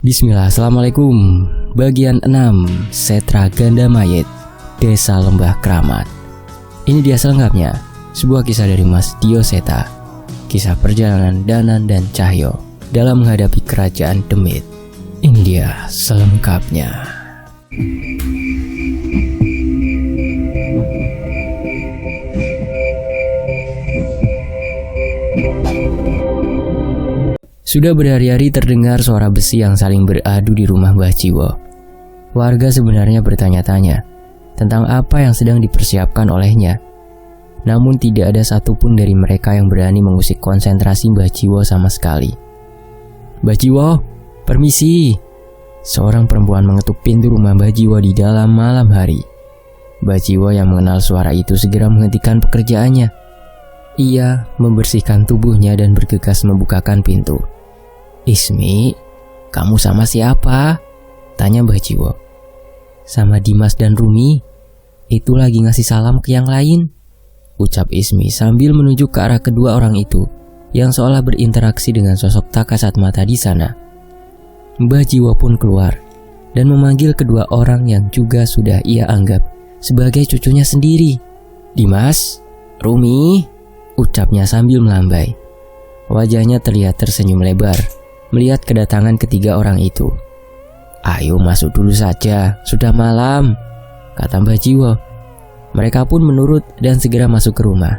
Bismillah, Assalamualaikum. Bagian 6, Setra Ganda Mayit, Desa Lembah Kramat. Ini dia selengkapnya, sebuah kisah dari Mas Dio Seta. Kisah perjalanan Danan dan Cahyo dalam menghadapi kerajaan Demit. Ini dia selengkapnya. Sudah berhari-hari terdengar suara besi yang saling beradu di rumah Mbah Jiwo. Warga sebenarnya bertanya-tanya tentang apa yang sedang dipersiapkan olehnya. Namun tidak ada satupun dari mereka yang berani mengusik konsentrasi Mbah Jiwo sama sekali. "Mbah Jiwo, permisi." Seorang perempuan mengetuk pintu rumah Mbah Jiwo di dalam malam hari. Mbah Jiwo yang mengenal suara itu segera menghentikan pekerjaannya. Ia membersihkan tubuhnya dan bergegas membukakan pintu. "Ismi, kamu sama siapa?" tanya Mbah Jiwo. "Sama Dimas dan Rumi. Itu lagi ngasih salam ke yang lain," ucap Ismi sambil menunjuk ke arah kedua orang itu yang seolah berinteraksi dengan sosok tak kasat mata di sana. Mbah Jiwo pun keluar dan memanggil kedua orang yang juga sudah ia anggap sebagai cucunya sendiri. "Dimas, Rumi," ucapnya sambil melambai. Wajahnya terlihat tersenyum lebar melihat kedatangan ketiga orang itu. "Ayo masuk dulu saja, sudah malam," kata Mbah Jiwo. Mereka pun menurut dan segera masuk ke rumah.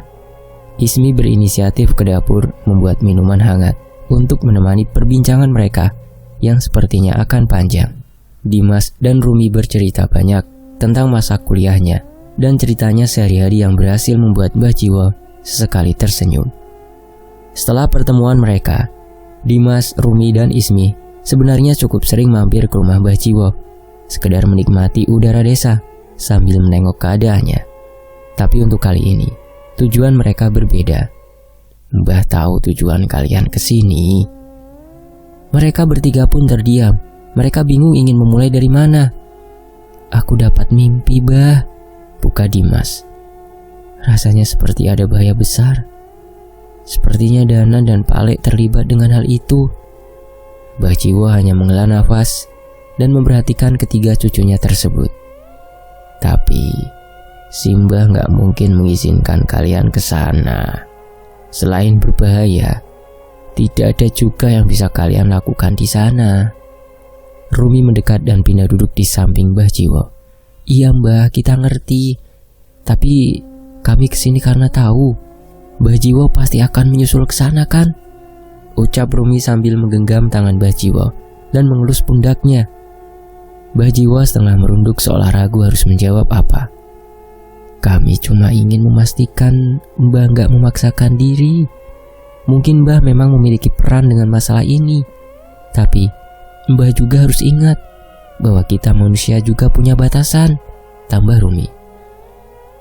Ismi berinisiatif ke dapur membuat minuman hangat untuk menemani perbincangan mereka yang sepertinya akan panjang. Dimas dan Rumi bercerita banyak tentang masa kuliahnya dan ceritanya sehari-hari yang berhasil membuat Mbah Jiwo sesekali tersenyum. Setelah pertemuan mereka, Dimas, Rumi, dan Ismi sebenarnya cukup sering mampir ke rumah Mbah Jiwo, sekedar menikmati udara desa sambil menengok keadaannya. Tapi untuk kali ini, tujuan mereka berbeda. "Mbah tahu tujuan kalian kesini." Mereka bertiga pun terdiam. Mereka bingung ingin memulai dari mana. "Aku dapat mimpi, Bah," buka Dimas. "Rasanya seperti ada bahaya besar. Sepertinya Danan dan Palek terlibat dengan hal itu." Mbah Jiwo hanya menghela nafas dan memperhatikan ketiga cucunya tersebut. "Tapi Simbah nggak mungkin mengizinkan kalian ke sana. Selain berbahaya, tidak ada juga yang bisa kalian lakukan di sana." Rumi mendekat dan pindah duduk di samping Mbah Jiwo. "Iya Mbah, kita ngerti. Tapi kami kesini karena tahu Mbah Jiwo pasti akan menyusul ke sana kan?" ucap Rumi sambil menggenggam tangan Mbah Jiwo dan mengelus pundaknya. Mbah Jiwo setengah merunduk seolah ragu harus menjawab apa. "Kami cuma ingin memastikan Mbah nggak memaksakan diri. Mungkin Mbah memang memiliki peran dengan masalah ini. Tapi Mbah juga harus ingat bahwa kita manusia juga punya batasan," tambah Rumi.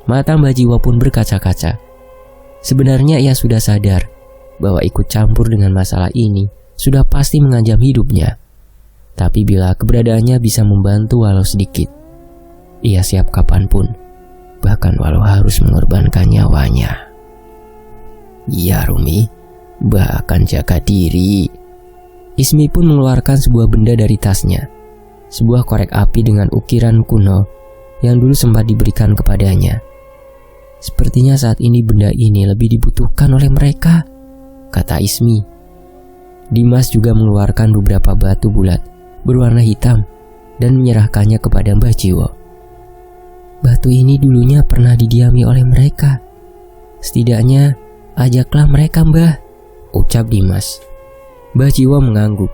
Mata Mbah Jiwo pun berkaca-kaca. Sebenarnya ia sudah sadar bahwa ikut campur dengan masalah ini sudah pasti mengancam hidupnya. Tapi bila keberadaannya bisa membantu walau sedikit, ia siap kapanpun, bahkan walau harus mengorbankan nyawanya. "Iya Rumi, Mbah akan jaga diri." Ismi pun mengeluarkan sebuah benda dari tasnya, sebuah korek api dengan ukiran kuno yang dulu sempat diberikan kepadanya. "Sepertinya saat ini benda ini lebih dibutuhkan oleh mereka," kata Ismi. Dimas juga mengeluarkan beberapa batu bulat berwarna hitam dan menyerahkannya kepada Mbah Jiwo. "Batu ini dulunya pernah didiami oleh mereka. Setidaknya ajaklah mereka, Mbah," ucap Dimas. Mbah Jiwo mengangguk.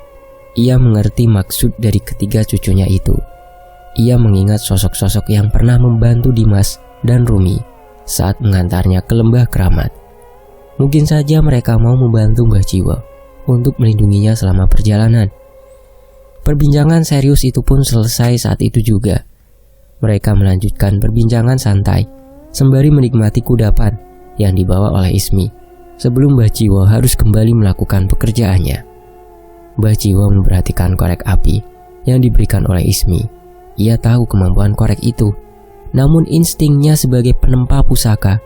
Ia mengerti maksud dari ketiga cucunya itu. Ia mengingat sosok-sosok yang pernah membantu Dimas dan Rumi saat mengantarnya ke Lembah Kramat. Mungkin saja mereka mau membantu Mbah Jiwo untuk melindunginya selama perjalanan. Perbincangan serius itu pun selesai saat itu juga. Mereka melanjutkan perbincangan santai sembari menikmati kudapan yang dibawa oleh Ismi sebelum Mbah Jiwo harus kembali melakukan pekerjaannya. Mbah Jiwo memperhatikan korek api yang diberikan oleh Ismi. Ia tahu kemampuan korek itu, namun instingnya sebagai penempa pusaka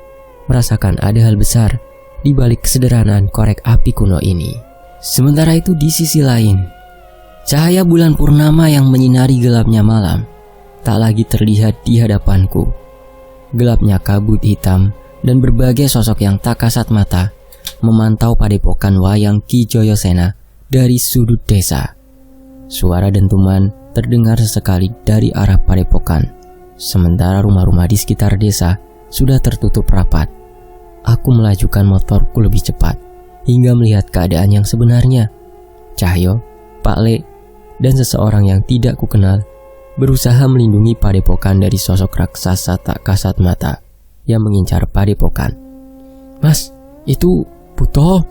merasakan ada hal besar di balik kesederhanaan korek api kuno ini. Sementara itu di sisi lain, Cahaya bulan purnama yang menyinari gelapnya malam tak lagi terlihat di hadapanku. Gelapnya kabut hitam dan berbagai sosok yang tak kasat mata memantau padepokan wayang Ki Joyosena dari sudut desa. Suara dentuman terdengar sesekali dari arah padepokan, sementara rumah-rumah di sekitar desa sudah tertutup rapat. Aku melajukan motorku lebih cepat hingga melihat keadaan yang sebenarnya. Cahyo, Pak Le, dan seseorang yang tidak kukenal berusaha melindungi padepokan dari sosok raksasa tak kasat mata yang mengincar padepokan. "Mas, itu Buto?"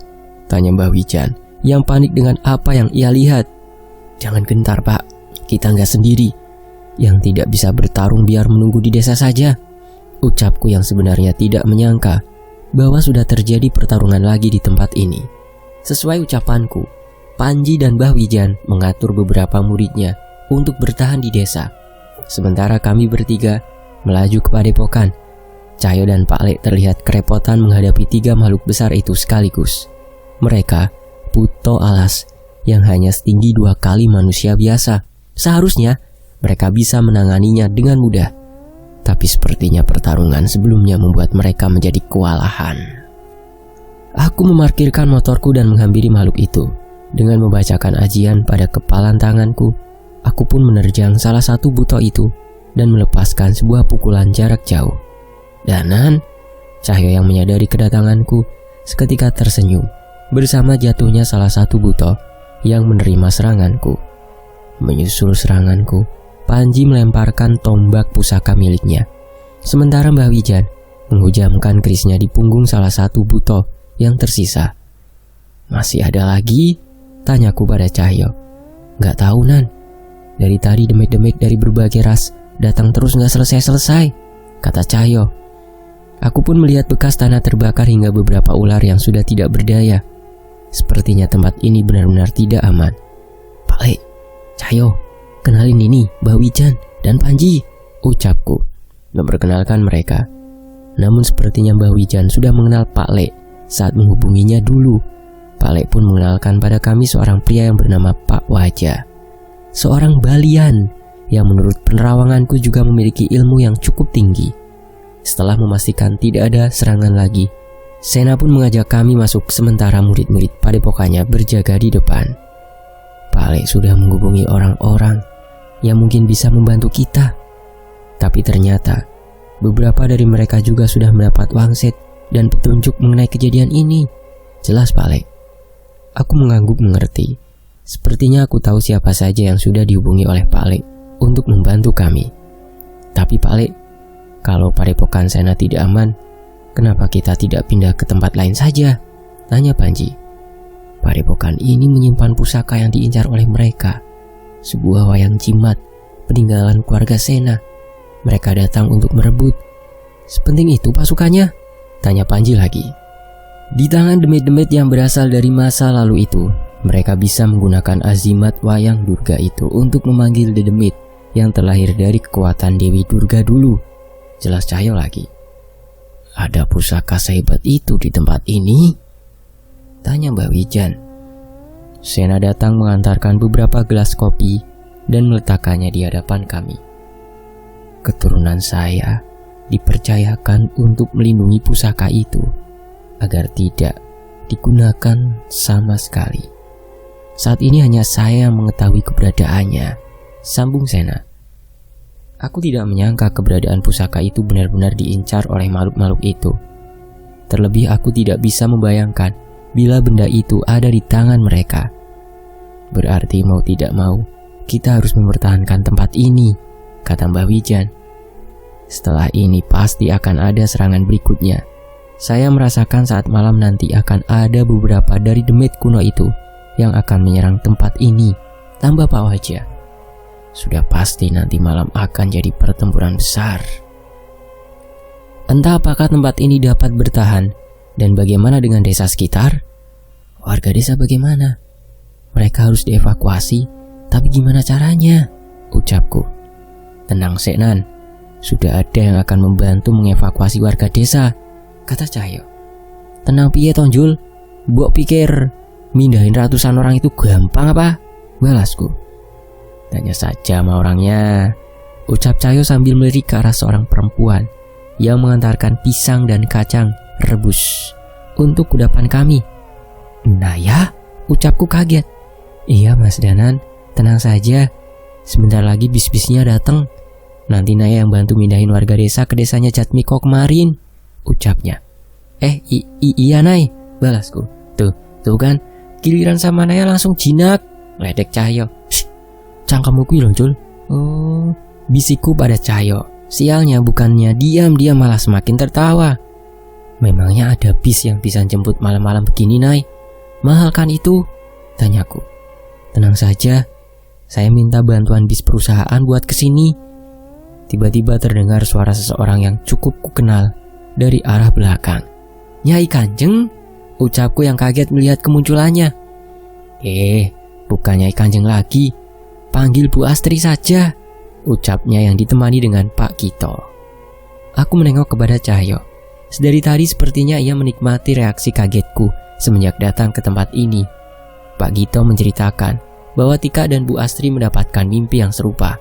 tanya Mbah Wijan yang panik dengan apa yang ia lihat. "Jangan gentar, Pak. Kita nggak sendiri. Yang tidak bisa bertarung biar menunggu di desa saja," ucapku yang sebenarnya tidak menyangka bahwa sudah terjadi pertarungan lagi di tempat ini. Sesuai ucapanku, Panji dan Mbah Wijan mengatur beberapa muridnya untuk bertahan di desa. Sementara kami bertiga melaju ke padepokan. Cahyo dan Pak Le terlihat kerepotan menghadapi 3 makhluk besar itu sekaligus. Mereka, Buto alas, yang hanya setinggi 2 kali manusia biasa. Seharusnya mereka bisa menanganinya dengan mudah. Tapi sepertinya pertarungan sebelumnya membuat mereka menjadi kewalahan. Aku memarkirkan motorku dan menghampiri makhluk itu. Dengan membacakan ajian pada kepalan tanganku, aku pun menerjang salah satu Buto itu dan melepaskan sebuah pukulan jarak jauh. "Danan," Cahyo yang menyadari kedatanganku seketika tersenyum bersama jatuhnya salah satu Buto yang menerima seranganku. Menyusul seranganku, Panji melemparkan tombak pusaka miliknya, sementara Mbah Wijan menghujamkan kerisnya di punggung salah satu Buto yang tersisa. "Masih ada lagi?" tanyaku pada Cahyo. "Nggak tahu, Nan. Dari tadi demit-demit dari berbagai ras datang terus nggak selesai-selesai," kata Cahyo. Aku pun melihat bekas tanah terbakar hingga beberapa ular yang sudah tidak berdaya. Sepertinya tempat ini benar-benar tidak aman. "Pak Le, Cahyo, kenalin ini Mbah Wijan dan Panji," ucapku memperkenalkan mereka. Namun sepertinya Mbah Wijan sudah mengenal Pak Le saat menghubunginya dulu. Pak Le pun mengenalkan pada kami seorang pria yang bernama Pak Waja, seorang Balian yang menurut penerawanganku juga memiliki ilmu yang cukup tinggi. Setelah memastikan tidak ada serangan lagi, Sena pun mengajak kami masuk sementara murid-murid padepokannya berjaga di depan. Pak Le sudah menghubungi orang-orang yang mungkin bisa membantu kita. Tapi ternyata beberapa dari mereka juga sudah mendapat wangsit dan petunjuk mengenai kejadian ini. Jelas Pak Le. Aku mengangguk mengerti. Sepertinya aku tahu siapa saja yang sudah dihubungi oleh Pak Le untuk membantu kami. Tapi Pak Le, kalau padepokan Sena tidak aman, kenapa kita tidak pindah ke tempat lain saja? Tanya Panji. Padepokan ini menyimpan pusaka yang diincar oleh mereka. Sebuah wayang jimat peninggalan keluarga Sena. Mereka datang untuk merebut. Sepenting itu pasukannya? Tanya Panji lagi. Di tangan demit-demit yang berasal dari masa lalu itu, mereka bisa menggunakan azimat wayang Durga itu untuk memanggil dedemit yang terlahir dari kekuatan Dewi Durga dulu. Jelas Cahyo lagi. Ada pusaka sehebat itu di tempat ini? Tanya Mbak Wijan. Sena datang mengantarkan beberapa gelas kopi dan meletakkannya di hadapan kami. Keturunan saya dipercayakan untuk melindungi pusaka itu agar tidak digunakan sama sekali. Saat ini hanya saya yang mengetahui keberadaannya, sambung Sena. Aku tidak menyangka keberadaan pusaka itu benar-benar diincar oleh makhluk-makhluk itu. Terlebih aku tidak bisa membayangkan bila benda itu ada di tangan mereka. Berarti mau tidak mau, kita harus mempertahankan tempat ini, kata Mbah Wijan. Setelah ini pasti akan ada serangan berikutnya. Saya merasakan saat malam nanti akan ada beberapa dari demit kuno itu yang akan menyerang tempat ini, tambah Pak Wajah. Sudah pasti nanti malam akan jadi pertempuran besar. Entah apakah tempat ini dapat bertahan dan bagaimana dengan desa sekitar? Warga desa bagaimana? Mereka harus dievakuasi, tapi gimana caranya? Ucapku. Tenang Senan, sudah ada yang akan membantu mengevakuasi warga desa, kata Cahyo. Tenang piye Tonjul? Mbok pikir mindahin ratusan orang itu gampang apa? Balasku. Tanya saja sama orangnya, ucap Cahyo sambil melirik ke arah seorang perempuan yang mengantarkan pisang dan kacang rebus untuk kudapan kami. Naya, ucapku kaget. Iya Mas Danan, tenang saja. Sebentar lagi bis-bisnya datang. Nanti Naya yang bantu mindahin warga desa ke desanya Jatmiko kemarin, ucapnya. Iya Nay, balasku. Tuh kan, giliran sama Naya langsung jinak, ledek Cahyo. Cangkemmu kuwi lho, Jul. Oh, bisiku pada Cahyo. Sialnya bukannya diam-diam malah semakin tertawa. Memangnya ada bis yang bisa jemput malam-malam begini, Nay? Mahal kan itu? Tanyaku. Tenang saja, saya minta bantuan bis perusahaan buat kesini. Tiba-tiba terdengar suara seseorang yang cukup kukenal dari arah belakang. Nyai Kanjeng, ucapku yang kaget melihat kemunculannya. Bukan Nyai Kanjeng lagi. Panggil Bu Astri saja, ucapnya yang ditemani dengan Pak Gito. Aku menengok kepada Cahyo. Sedari tadi sepertinya ia menikmati reaksi kagetku semenjak datang ke tempat ini. Pak Gito menceritakan bahwa Tika dan Bu Astri mendapatkan mimpi yang serupa.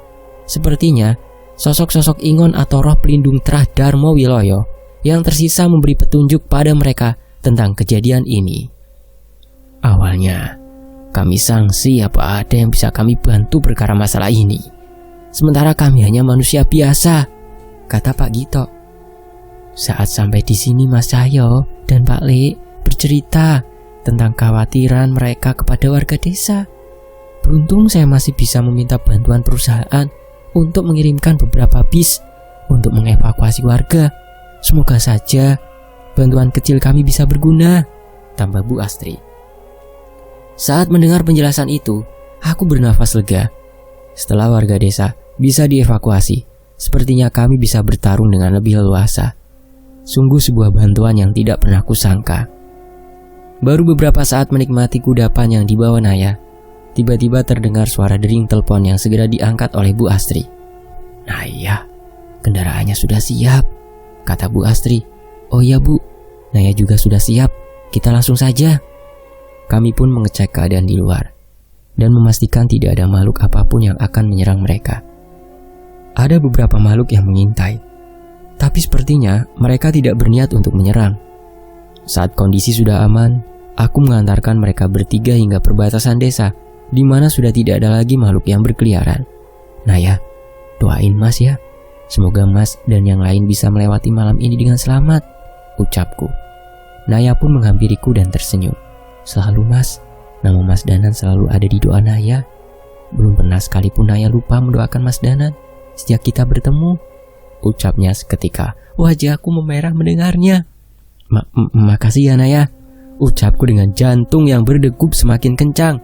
Sepertinya sosok-sosok Ingon atau roh pelindung Trah Darmo Wiloyo yang tersisa memberi petunjuk pada mereka tentang kejadian ini. Awalnya kami sangsi apa ada yang bisa kami bantu perkara masalah ini. Sementara kami hanya manusia biasa, kata Pak Gito. Saat sampai di sini Mas Cahyo dan Pak Le bercerita tentang kekhawatiran mereka kepada warga desa. Beruntung saya masih bisa meminta bantuan perusahaan untuk mengirimkan beberapa bis untuk mengevakuasi warga. Semoga saja bantuan kecil kami bisa berguna, tambah Bu Astri. Saat mendengar penjelasan itu, aku bernafas lega. Setelah warga desa bisa dievakuasi, sepertinya kami bisa bertarung dengan lebih leluasa. Sungguh sebuah bantuan yang tidak pernah kusangka. Baru beberapa saat menikmati kudapan yang dibawa Naya, tiba-tiba terdengar suara dering telepon yang segera diangkat oleh Bu Astri. Naya, kendaraannya sudah siap, kata Bu Astri. Oh iya Bu, Naya juga sudah siap, kita langsung saja. Kami pun mengecek keadaan di luar dan memastikan tidak ada makhluk apapun yang akan menyerang mereka. Ada beberapa makhluk yang mengintai, tapi sepertinya mereka tidak berniat untuk menyerang. Saat kondisi sudah aman, aku mengantarkan mereka bertiga hingga perbatasan desa, di mana sudah tidak ada lagi makhluk yang berkeliaran. Naya, doain Mas ya, semoga Mas dan yang lain bisa melewati malam ini dengan selamat, ucapku. Naya pun menghampiriku dan tersenyum. Selalu Mas, nama Mas Danan selalu ada di doa Naya. Belum pernah sekalipun Naya lupa mendoakan Mas Danan sejak kita bertemu, ucapnya seketika. Wajahku memerah mendengarnya. Makasih ya Naya, ucapku dengan jantung yang berdegup semakin kencang.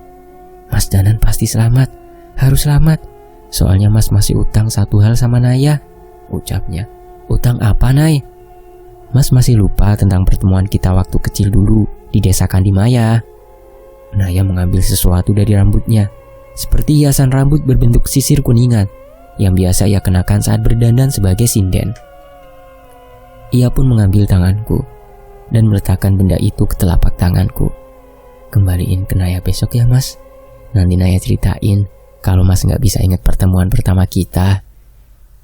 Mas Danan pasti selamat, harus selamat. Soalnya Mas masih utang satu hal sama Naya, ucapnya. Utang apa Nay? Mas masih lupa tentang pertemuan kita waktu kecil dulu di desa Kandimaya. Naya mengambil sesuatu dari rambutnya, seperti hiasan rambut berbentuk sisir kuningan yang biasa ia kenakan saat berdandan sebagai sinden. Ia pun mengambil tanganku dan meletakkan benda itu ke telapak tanganku. Kembaliin ke Naya besok ya Mas. Nanti Naya ceritain kalau Mas gak bisa ingat pertemuan pertama kita.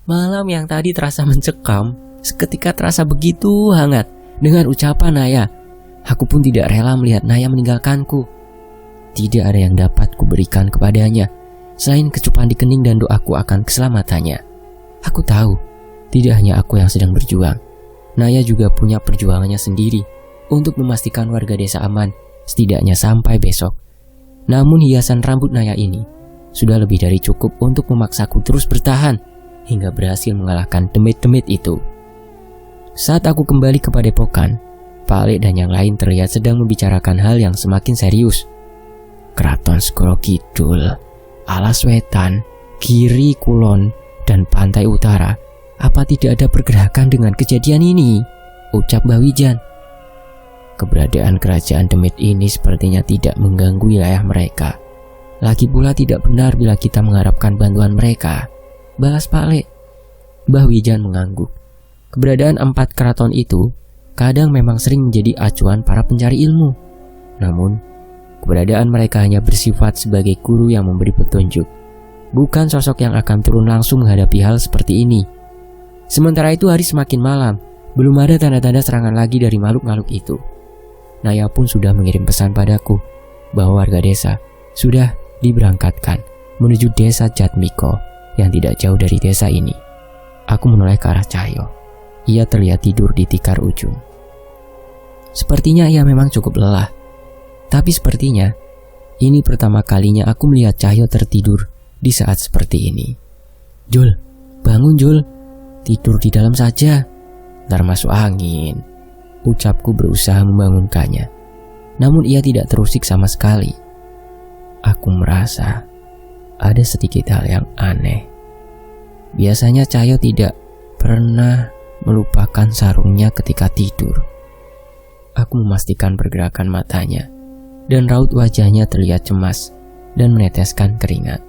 Malam yang tadi terasa mencekam, seketika terasa begitu hangat dengan ucapan Naya. Aku pun tidak rela melihat Naya meninggalkanku. Tidak ada yang dapat kuberikan kepadanya selain kecupan di kening dan doaku akan keselamatannya. Aku tahu, tidak hanya aku yang sedang berjuang. Naya juga punya perjuangannya sendiri untuk memastikan warga desa aman, setidaknya sampai besok. Namun hiasan rambut Naya ini sudah lebih dari cukup untuk memaksaku terus bertahan hingga berhasil mengalahkan demit-demit itu. Saat aku kembali ke padepokan, Pak Ale dan yang lain terlihat sedang membicarakan hal yang semakin serius. Keraton Segoro Kidul, Alas Wetan, Kiri Kulon, dan Pantai Utara. Apa tidak ada pergerakan dengan kejadian ini? Ucap Mbah Wijan. Keberadaan kerajaan Demit ini sepertinya tidak mengganggu wilayah mereka. Lagi pula tidak benar bila kita mengharapkan bantuan mereka, balas Pak Ale. Mbah Wijan mengangguk. Keberadaan 4 keraton itu kadang memang sering menjadi acuan para pencari ilmu. Namun, keberadaan mereka hanya bersifat sebagai guru yang memberi petunjuk. bukan sosok yang akan turun langsung menghadapi hal seperti ini. Sementara itu hari semakin malam, belum ada tanda-tanda serangan lagi dari makhluk-makhluk itu. Naya pun sudah mengirim pesan padaku bahwa warga desa sudah diberangkatkan menuju desa Jatmiko yang tidak jauh dari desa ini. Aku menoleh ke arah Cahyo. Ia terlihat tidur di tikar ujung. Sepertinya ia memang cukup lelah. Tapi sepertinya ini pertama kalinya aku melihat Cahyo tertidur di saat seperti ini. "Jul, bangun Jul. Tidur di dalam saja. Ntar masuk angin," ucapku berusaha membangunkannya. Namun ia tidak terusik sama sekali. Aku merasa ada sedikit hal yang aneh. Biasanya Cahyo tidak pernah melupakan sarungnya ketika tidur. Aku memastikan pergerakan matanya, dan raut wajahnya terlihat cemas dan meneteskan keringat.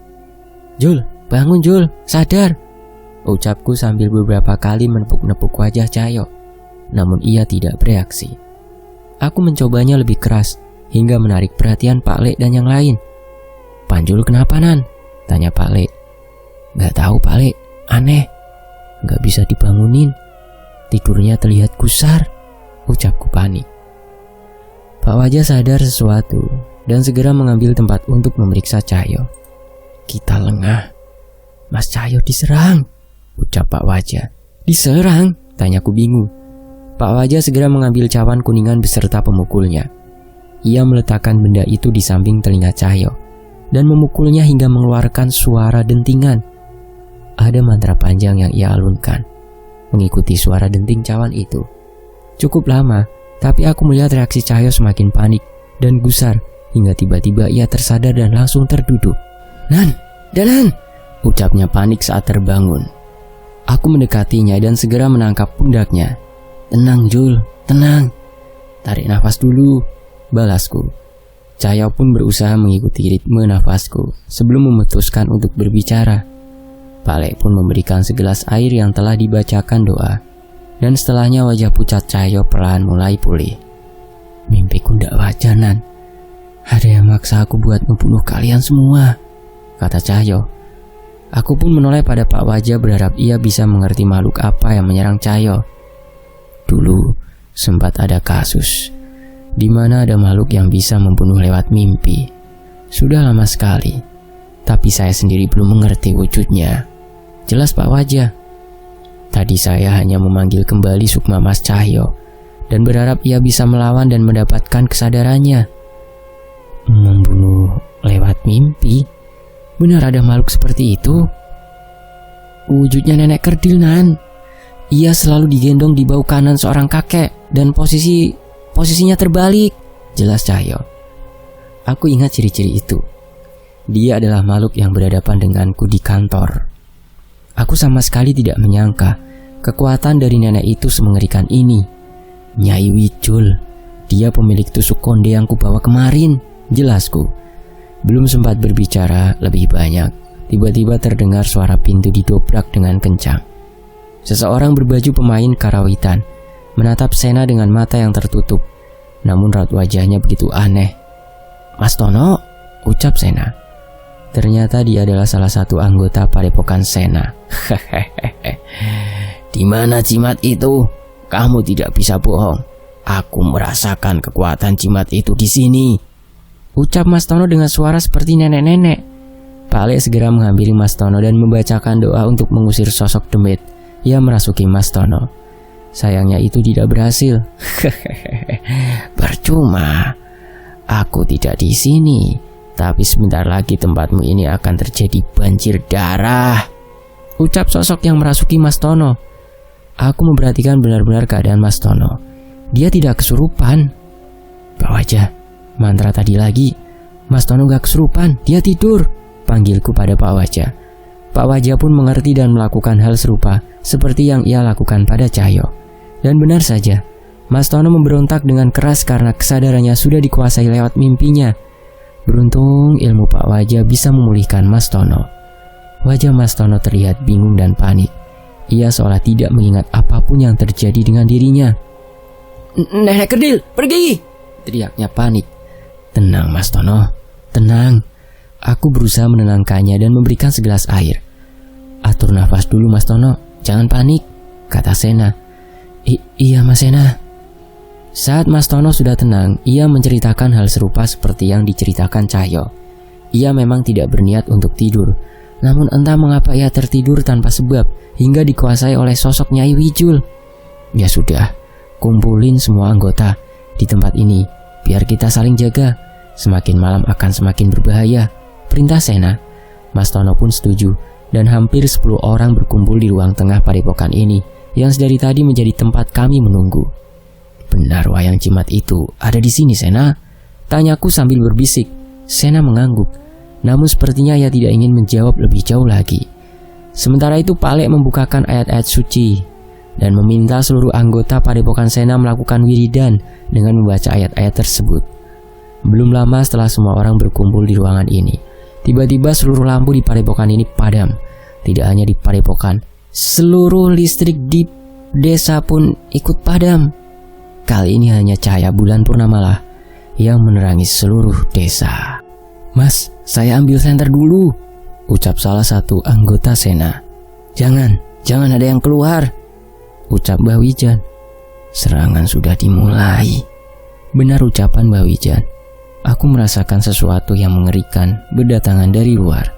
"Jul, bangun Jul, sadar," ucapku sambil beberapa kali menepuk-nepuk wajah Cahyo. Namun ia tidak bereaksi. Aku mencobanya lebih keras hingga menarik perhatian Pak Lek dan yang lain. "Panjul kenapa Nan?" tanya Pak Lek. "Gak tahu Pak Lek, aneh. Gak bisa dibangunin. Tidurnya terlihat gusar," ucapku panik. Pak Wajah sadar sesuatu dan segera mengambil tempat untuk memeriksa Cahyo. "Kita lengah. Mas Cahyo diserang," ucap Pak Wajah. "Diserang?" tanyaku bingung. Pak Wajah segera mengambil cawan kuningan beserta pemukulnya. Ia meletakkan benda itu di samping telinga Cahyo dan memukulnya hingga mengeluarkan suara dentingan. Ada mantra panjang yang ia alunkan mengikuti suara denting cawan itu. Cukup lama, tapi aku melihat reaksi Cahyo semakin panik dan gusar hingga tiba-tiba ia tersadar dan langsung terduduk. "Nan, Danan!" ucapnya panik saat terbangun. Aku mendekatinya dan segera menangkap pundaknya. "Tenang Jul, tenang. Tarik nafas dulu," balasku. Cahyo pun berusaha mengikuti ritme nafasku sebelum memutuskan untuk berbicara. Pak Lek pun memberikan segelas air yang telah dibacakan doa. Dan setelahnya wajah pucat Cahyo perlahan mulai pulih. "Mimpiku ndak wajar Nan. Ada yang maksa aku buat membunuh kalian semua," kata Cahyo. Aku pun menoleh pada Pak Wajah berharap ia bisa mengerti makhluk apa yang menyerang Cahyo. Dulu sempat ada kasus di mana ada makhluk yang bisa membunuh lewat mimpi. Sudah lama sekali, tapi saya sendiri belum mengerti wujudnya. Jelas Pak Wajah. Tadi saya hanya memanggil kembali Sukma Mas Cahyo dan berharap ia bisa melawan dan mendapatkan kesadarannya. Membunuh lewat mimpi? Benar ada makhluk seperti itu? Wujudnya nenek kerdil Nan. Ia selalu digendong di bahu kanan seorang kakek dan posisinya terbalik, jelas Cahyo. Aku ingat ciri-ciri itu. Dia adalah makhluk yang berhadapan denganku di kantor. Aku sama sekali tidak menyangka kekuatan dari nenek itu semengerikan ini. Nyai Wijul, dia pemilik tusuk konde yang kubawa kemarin, jelasku. Belum sempat berbicara lebih banyak, tiba-tiba terdengar suara pintu didobrak dengan kencang. Seseorang berbaju pemain karawitan menatap Sena dengan mata yang tertutup, namun raut wajahnya begitu aneh. "Mas Tono," ucap Sena. Ternyata dia adalah salah satu anggota padepokan Sena. "Di mana jimat itu? Kamu tidak bisa bohong. Aku merasakan kekuatan jimat itu di sini," ucap Mas Tono dengan suara seperti nenek-nenek. Pak Lek segera menghampiri Mas Tono dan membacakan doa untuk mengusir sosok demit yang merasuki Mas Tono. Sayangnya itu tidak berhasil. "Percuma. Aku tidak di sini. Tapi sebentar lagi tempatmu ini akan terjadi banjir darah," ucap sosok yang merasuki Mas Tono. Aku memperhatikan benar-benar keadaan Mas Tono. Dia tidak kesurupan. "Pak Wajah, mantra tadi lagi. Mas Tono gak kesurupan, dia tidur," panggilku pada Pak Wajah. Pak Wajah pun mengerti dan melakukan hal serupa seperti yang ia lakukan pada Cahyo. Dan benar saja, Mas Tono memberontak dengan keras karena kesadarannya sudah dikuasai lewat mimpinya. Beruntung ilmu Pak Wajah bisa memulihkan Mas Tono. Wajah Mas Tono terlihat bingung dan panik. Ia seolah tidak mengingat apapun yang terjadi dengan dirinya. "Nenek kerdil, pergi!" teriaknya panik. "Tenang Mas Tono, tenang. Aku berusaha menenangkannya dan memberikan segelas air. "Atur nafas dulu Mas Tono, jangan panik," kata Sena. Iya Mas Sena." Saat Mas Tono sudah tenang, ia menceritakan hal serupa seperti yang diceritakan Cahyo. Ia memang tidak berniat untuk tidur, namun entah mengapa ia tertidur tanpa sebab hingga dikuasai oleh sosok Nyai Wijul. "Ya sudah, kumpulin semua anggota di tempat ini, biar kita saling jaga. Semakin malam akan semakin berbahaya," perintah Sena. Mas Tono pun setuju, dan hampir 10 orang berkumpul di ruang tengah padepokan ini, yang sedari tadi menjadi tempat kami menunggu. "Benar wayang jimat itu ada di sini, Sena?" tanyaku sambil berbisik. Sena mengangguk, namun sepertinya ia tidak ingin menjawab lebih jauh lagi. Sementara itu Palek membukakan ayat-ayat suci dan meminta seluruh anggota padepokan Sena melakukan wiridan dengan membaca ayat-ayat tersebut. Belum lama setelah semua orang berkumpul di ruangan ini, tiba-tiba seluruh lampu di padepokan ini padam. Tidak hanya di padepokan, seluruh listrik di desa pun ikut padam. Kali ini hanya cahaya bulan purnamalah yang menerangi seluruh desa. "Mas, saya ambil senter dulu," ucap salah satu anggota Sena. Jangan ada yang keluar," ucap Mbah Wijan. "Serangan sudah dimulai," benar ucapan Mbah Wijan. Aku merasakan sesuatu yang mengerikan berdatangan dari luar.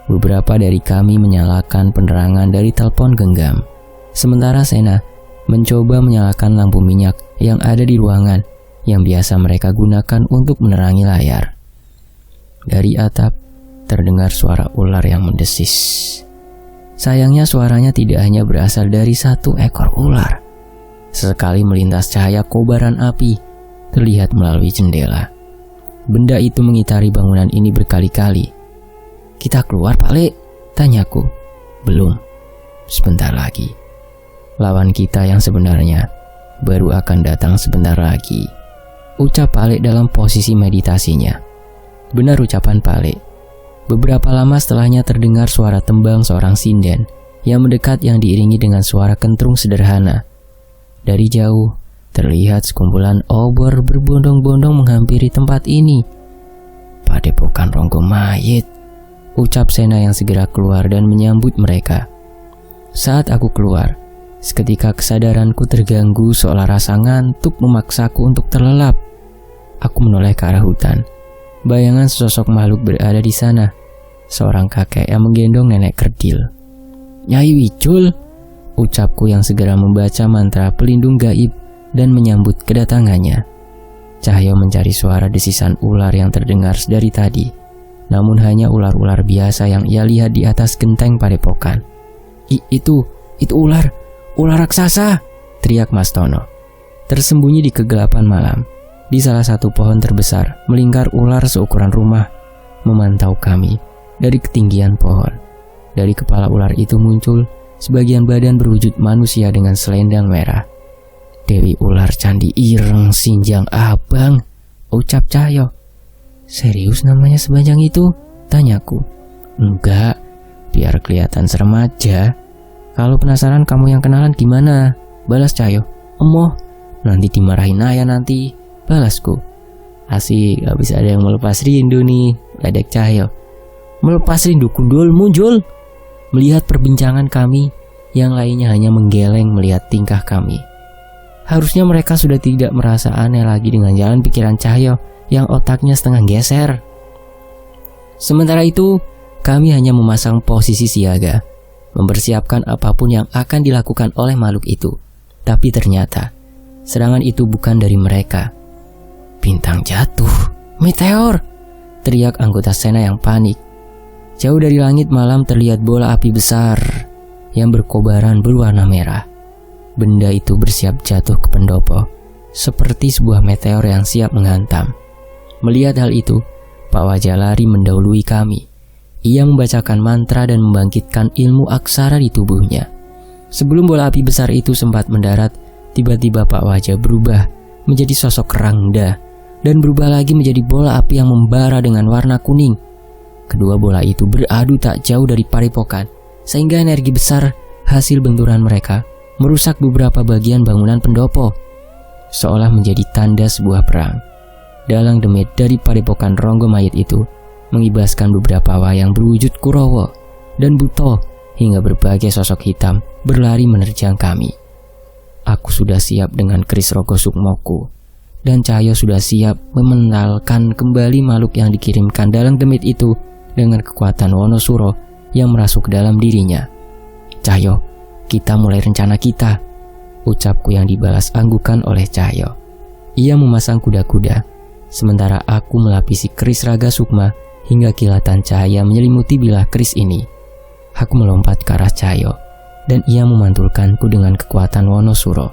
Beberapa dari kami menyalakan penerangan dari telepon genggam, sementara Sena mencoba menyalakan lampu minyak yang ada di ruangan yang biasa mereka gunakan untuk menerangi layar. Dari atap terdengar suara ular yang mendesis. Sayangnya suaranya tidak hanya berasal dari satu ekor ular. Sesekali melintas cahaya kobaran api terlihat melalui jendela. Benda itu mengitari bangunan ini berkali-kali. "Kita keluar, Pak Le?" tanyaku. "Belum, sebentar lagi. Lawan kita yang sebenarnya baru akan datang sebentar lagi," ucap Pak Le dalam posisi meditasinya. Benar ucapan Pak Le. Beberapa lama setelahnya terdengar suara tembang seorang sinden yang mendekat yang diiringi dengan suara kentrung sederhana. Dari jauh terlihat sekumpulan obor berbondong-bondong menghampiri tempat ini. "Padepokan Ronggo Mayit," ucap Sena yang segera keluar dan menyambut mereka. Saat aku keluar, seketika kesadaranku terganggu seolah rasa ngantuk memaksaku untuk terlelap. Aku menoleh ke arah hutan. Bayangan sesosok makhluk berada di sana. Seorang kakek yang menggendong nenek kerdil. "Nyai Wijul," ucapku yang segera membaca mantra pelindung gaib dan menyambut kedatangannya. Cahyo mencari suara desisan ular yang terdengar dari tadi, namun hanya ular-ular biasa yang ia lihat di atas genteng padepokan. Itu ular raksasa," teriak Mas Tono. Tersembunyi di kegelapan malam, di salah satu pohon terbesar, melingkar ular seukuran rumah, memantau kami dari ketinggian pohon. Dari kepala ular itu muncul sebagian badan berwujud manusia dengan selendang merah. "Dewi Ular Candi Ireng Sinjang Abang," ucap Cahyo. "Serius namanya sepanjang itu?" tanyaku. "Enggak, biar kelihatan serem aja. Kalau penasaran kamu yang kenalan gimana?" balas Cahyo. "Emoh, nanti dimarahin ayah nanti," balasku. "Asik, gak bisa ada yang melepas rindu nih," ledek Cahyo. "Melepas rindu kundul muncul." Melihat perbincangan kami, yang lainnya hanya menggeleng melihat tingkah kami. Harusnya mereka sudah tidak merasa aneh lagi dengan jalan pikiran Cahyo yang otaknya setengah geser. Sementara itu, kami hanya memasang posisi siaga, mempersiapkan apapun yang akan dilakukan oleh makhluk itu. Tapi ternyata, serangan itu bukan dari mereka. "Bintang jatuh, meteor!" teriak anggota Sena yang panik. Jauh dari langit malam terlihat bola api besar yang berkobaran berwarna merah. Benda itu bersiap jatuh ke pendopo, seperti sebuah meteor yang siap menghantam. Melihat hal itu, Pak Wajah lari mendahului kami. Ia membacakan mantra dan membangkitkan ilmu aksara di tubuhnya. Sebelum bola api besar itu sempat mendarat, tiba-tiba Pak Wajah berubah menjadi sosok Rangda dan berubah lagi menjadi bola api yang membara dengan warna kuning. Kedua bola itu beradu tak jauh dari padepokan, sehingga energi besar hasil benturan mereka merusak beberapa bagian bangunan pendopo, seolah menjadi tanda sebuah perang. Dalang demit dari padepokan Ronggo Mayit itu mengibaskan beberapa wayang berwujud Kurawa dan Buto hingga berbagai sosok hitam berlari menerjang kami. Aku sudah siap dengan keris rogo sukmoku, dan Cahyo sudah siap mementalkan kembali makhluk yang dikirimkan dalam demit itu dengan kekuatan Wonosuro yang merasuk ke dalam dirinya. Cahyo, kita mulai rencana kita, ucapku yang dibalas anggukan oleh Cahyo. Ia memasang kuda-kuda, sementara aku melapisi keris raga sukma hingga kilatan cahaya menyelimuti bilah keris ini. Aku melompat ke arah Cahyo, dan ia memantulkanku dengan kekuatan Wonosuro.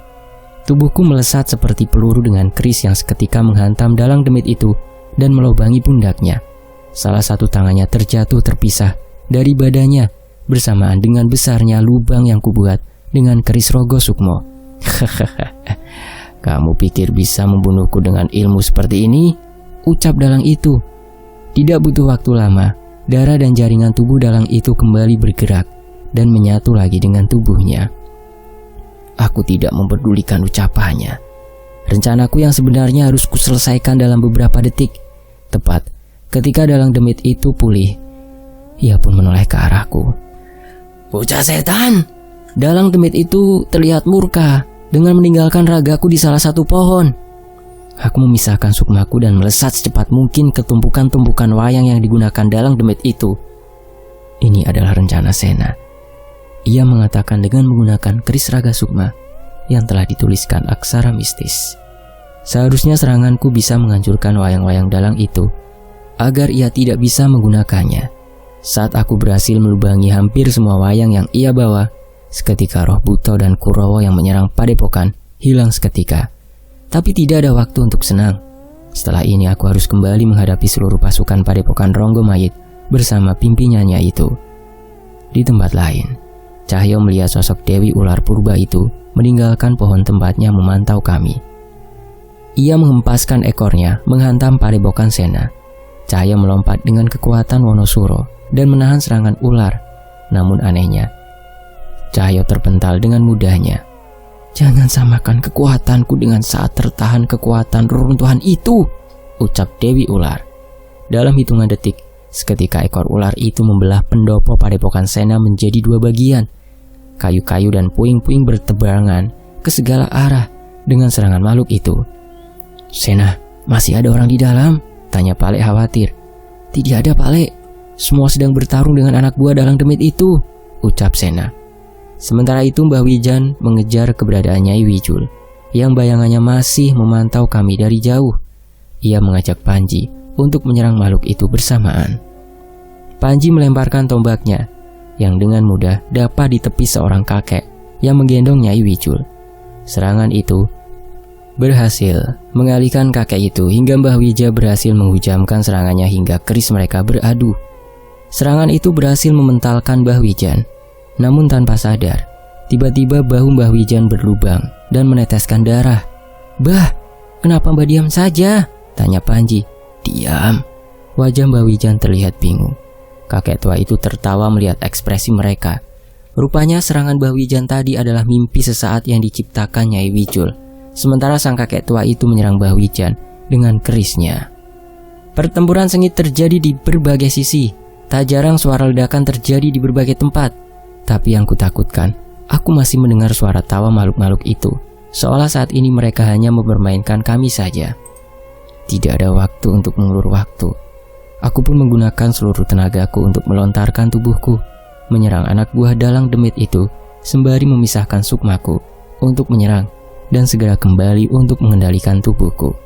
Tubuhku melesat seperti peluru dengan keris yang seketika menghantam dalang demit itu dan melobangi pundaknya. Salah satu tangannya terjatuh terpisah dari badannya bersamaan dengan besarnya lubang yang kubuat dengan keris rogo sukmo. Kamu pikir bisa membunuhku dengan ilmu seperti ini? Ucap dalang itu. Tidak butuh waktu lama, darah dan jaringan tubuh dalang itu kembali bergerak dan menyatu lagi dengan tubuhnya. Aku tidak mempedulikan ucapannya. Rencanaku yang sebenarnya harus kuselesaikan dalam beberapa detik. Tepat ketika dalang demit itu pulih, ia pun menoleh ke arahku. Bocah setan! Dalang demit itu terlihat murka dengan meninggalkan ragaku di salah satu pohon. Aku memisahkan sukmaku dan melesat secepat mungkin ke tumpukan-tumpukan wayang yang digunakan dalang demit itu. Ini adalah rencana Sena, ia mengatakan dengan menggunakan keris raga sukma yang telah dituliskan aksara mistis. Seharusnya seranganku bisa menghancurkan wayang-wayang dalang itu agar ia tidak bisa menggunakannya. Saat aku berhasil melubangi hampir semua wayang yang ia bawa, seketika roh Buto dan Kurawa yang menyerang padepokan hilang seketika. Tapi tidak ada waktu untuk senang. Setelah ini aku harus kembali menghadapi seluruh pasukan padepokan Ronggo Mayit bersama pimpinannya itu. Di tempat lain, Cahyo melihat sosok Dewi Ular Purba itu meninggalkan pohon tempatnya memantau kami. Ia menghempaskan ekornya menghantam padepokan Sena. Cahyo melompat dengan kekuatan Wonosuro dan menahan serangan ular. Namun anehnya, Cahyo terpental dengan mudahnya. Jangan samakan kekuatanku dengan saat tertahan kekuatan reruntuhan itu, ucap Dewi Ular. Dalam hitungan detik, seketika ekor ular itu membelah pendopo padepokan Sena menjadi dua bagian. Kayu-kayu dan puing-puing bertebarangan ke segala arah dengan serangan makhluk itu. Sena, masih ada orang di dalam? Tanya Palek khawatir. Tidak ada, Palek. Semua sedang bertarung dengan anak buah dalang demit itu, ucap Sena. Sementara itu Mbah Wijan mengejar keberadaan Nyai Wijul yang bayangannya masih memantau kami dari jauh. Ia mengajak Panji untuk menyerang makhluk itu bersamaan. Panji melemparkan tombaknya yang dengan mudah dapat ditepis seorang kakek yang menggendong Nyai Wijul. Serangan itu berhasil mengalihkan kakek itu hingga Mbah Wija berhasil menghujamkan serangannya hingga keris mereka beradu. Serangan itu berhasil mementalkan Mbah Wijan. Namun tanpa sadar, tiba-tiba bahu Mbah Wijan berlubang dan meneteskan darah. Bah, kenapa Mbah diam saja? Tanya Panji. Diam. Wajah Mbah Wijan terlihat bingung. Kakek tua itu tertawa melihat ekspresi mereka. Rupanya serangan Mbah Wijan tadi adalah mimpi sesaat yang diciptakan Nyai Wijul. Sementara sang kakek tua itu menyerang Mbah Wijan dengan kerisnya. Pertempuran sengit terjadi di berbagai sisi. Tak jarang suara ledakan terjadi di berbagai tempat. Tapi yang kutakutkan, aku masih mendengar suara tawa makhluk-makhluk itu, seolah saat ini mereka hanya mempermainkan kami saja. Tidak ada waktu untuk mengulur waktu. Aku pun menggunakan seluruh tenagaku untuk melontarkan tubuhku, menyerang anak buah dalang demit itu, sembari memisahkan sukmaku untuk menyerang dan segera kembali untuk mengendalikan tubuhku.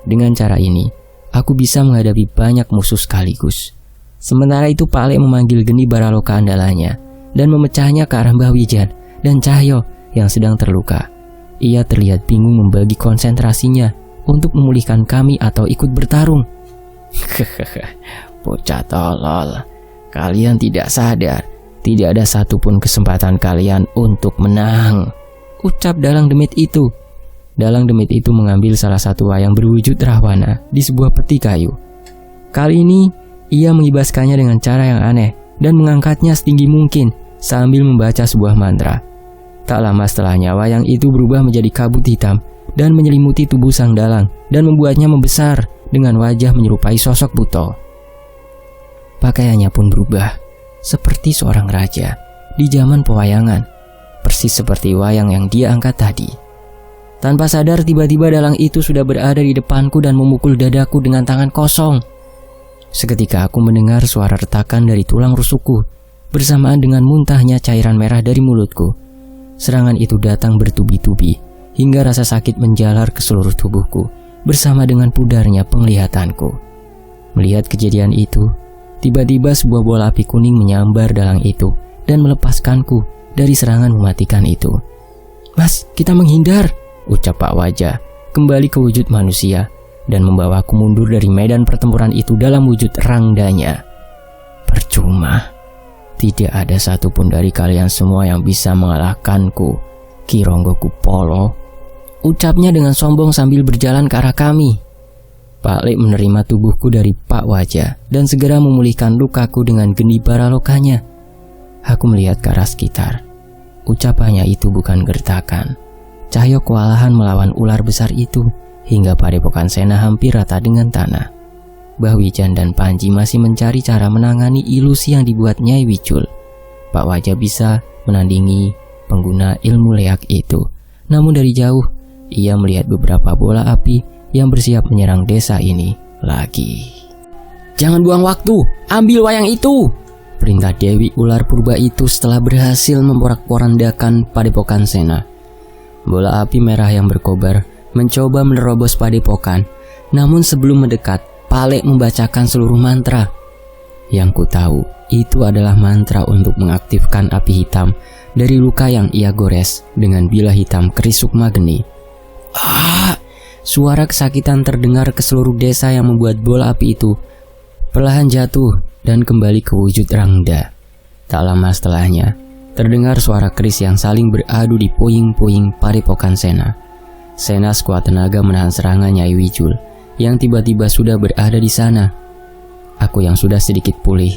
Dengan cara ini, aku bisa menghadapi banyak musuh sekaligus. Sementara itu Palek memanggil geni Baraloka andalanya dan memecahnya ke arah Mbah Wijan dan Cahyo yang sedang terluka. Ia terlihat bingung membagi konsentrasinya untuk memulihkan kami atau ikut bertarung. Bocah tolol, kalian tidak sadar, tidak ada satupun kesempatan kalian untuk menang, ucap dalang demit itu. Dalang demit itu mengambil salah satu wayang berwujud Rahwana di sebuah peti kayu. Kali ini ia mengibaskannya dengan cara yang aneh dan mengangkatnya setinggi mungkin sambil membaca sebuah mantra. Tak lama setelahnya wayang itu berubah menjadi kabut hitam dan menyelimuti tubuh sang dalang dan membuatnya membesar dengan wajah menyerupai sosok Buto. Pakaiannya pun berubah, seperti seorang raja di zaman pewayangan, persis seperti wayang yang dia angkat tadi. Tanpa sadar tiba-tiba dalang itu sudah berada di depanku dan memukul dadaku dengan tangan kosong. Seketika aku mendengar suara retakan dari tulang rusukku, bersamaan dengan muntahnya cairan merah dari mulutku. Serangan itu datang bertubi-tubi, hingga rasa sakit menjalar ke seluruh tubuhku, bersama dengan pudarnya penglihatanku. Melihat kejadian itu, tiba-tiba sebuah bola api kuning menyambar dalang itu dan melepaskanku dari serangan mematikan itu. "Mas, kita menghindar," ucap Pak Wajah, kembali ke wujud manusia dan membawaku mundur dari medan pertempuran itu dalam wujud rangdanya. "Percuma. Tidak ada satupun dari kalian semua yang bisa mengalahkanku, Ki Ronggokupolo," ucapnya dengan sombong sambil berjalan ke arah kami. Pak Lek menerima tubuhku dari Pak Wajah dan segera memulihkan lukaku dengan geni baralokanya. Aku melihat ke arah sekitar. Ucapannya itu bukan gertakan. Cahyo kewalahan melawan ular besar itu hingga padepokan Sena hampir rata dengan tanah. Bahwijan dan Panji masih mencari cara menangani ilusi yang dibuat Nyai Wicul. Pak Wajah bisa menandingi pengguna ilmu leak itu. Namun dari jauh, ia melihat beberapa bola api yang bersiap menyerang desa ini lagi. "Jangan buang waktu, ambil wayang itu!" perintah Dewi Ular Purba itu setelah berhasil memporak-porandakan padepokan Sena. Bola api merah yang berkobar mencoba menerobos padepokan, namun sebelum mendekat, Palek membacakan seluruh mantra. Yang ku tahu, itu adalah mantra untuk mengaktifkan api hitam dari luka yang ia gores dengan bilah hitam keris Sukma Geni. Suara kesakitan terdengar ke seluruh desa yang membuat bola api itu perlahan jatuh dan kembali ke wujud Rangda. Tak lama setelahnya, terdengar suara keris yang saling beradu di puing-puing padepokan Sena. Sena sekuat tenaga menahan serangan Nyai Wicul yang tiba-tiba sudah berada di sana. Aku yang sudah sedikit pulih